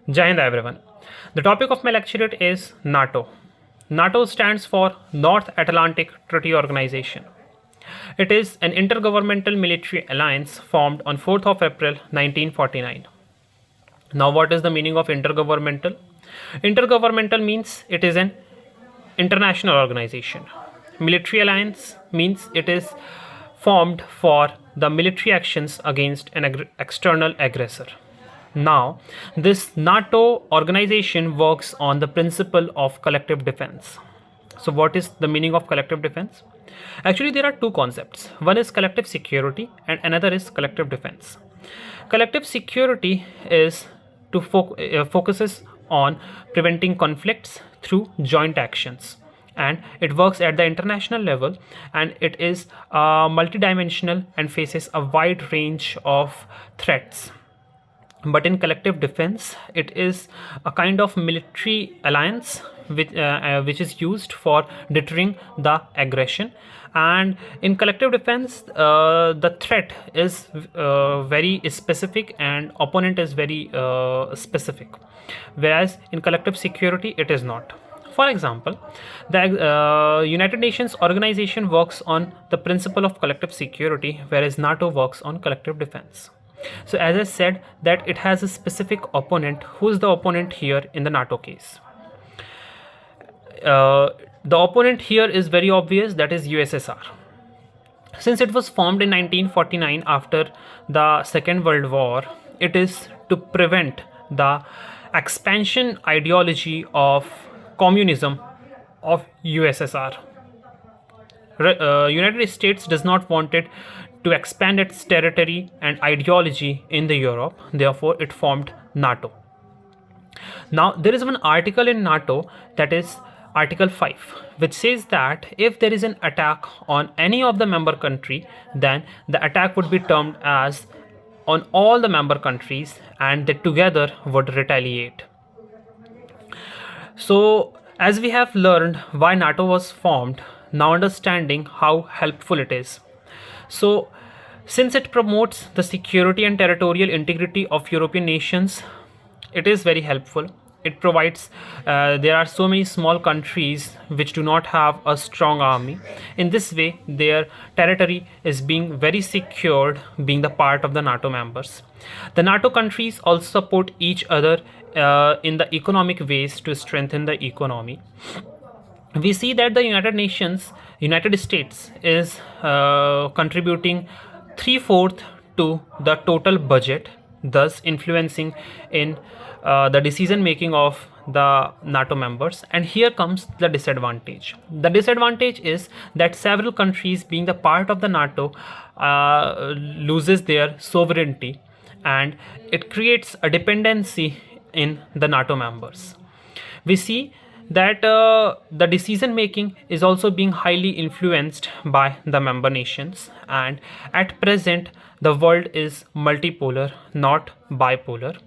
Jai Hind everyone. The topic of my lecturate is NATO. NATO stands for North Atlantic Treaty Organization. It is an intergovernmental military alliance formed on 4th of April 1949. Now what is the meaning of intergovernmental? Intergovernmental means it is an international organization. Military alliance means it is formed for the military actions against an external aggressor. Now, this NATO organization works on the principle of collective defense. So, what is the meaning of collective defense? Actually, there are two concepts. One is collective security, and another is collective defense. Collective security is to focuses on preventing conflicts through joint actions, and it works at the international level, and it is multidimensional and faces a wide range of threats. But in collective defense, it is a kind of military alliance which is used for deterring the aggression. And in collective defense, the threat is very specific and opponent is very specific, whereas in collective security it is not. For example, the United Nations organization works on the principle of collective security, whereas NATO works on collective defense. So as I said, that it has a specific opponent. Who is the opponent here in the NATO case? The opponent here is very obvious, that is USSR. Since it was formed in 1949 after the Second World War, it is to prevent the expansion ideology of communism of USSR. United States does not want it to expand its territory and ideology in the Europe. Therefore, it formed NATO. Now, there is one article in NATO, that is Article 5, which says that if there is an attack on any of the member country, then the attack would be termed as on all the member countries, and they together would retaliate. So, as we have learned why NATO was formed, now understanding how helpful it is. So, since it promotes the security and territorial integrity of European nations, it is very helpful. It provides, there are so many small countries which do not have a strong army. In this way, their territory is being very secured, being the part of the NATO members. The NATO countries also support each other in the economic ways to strengthen the economy. We see that the United States is contributing 3/4 to the total budget, thus influencing in the decision making of the NATO members. And here comes the disadvantage. The disadvantage is that several countries, being the part of the NATO, loses their sovereignty, and it creates a dependency in the NATO members. We see that the decision making is also being highly influenced by the member nations, and at present the world is multipolar, not bipolar.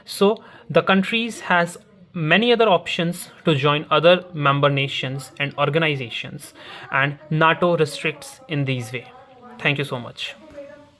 So the countries has many other options to join other member nations and organizations, and NATO restricts in these way. Thank you so much.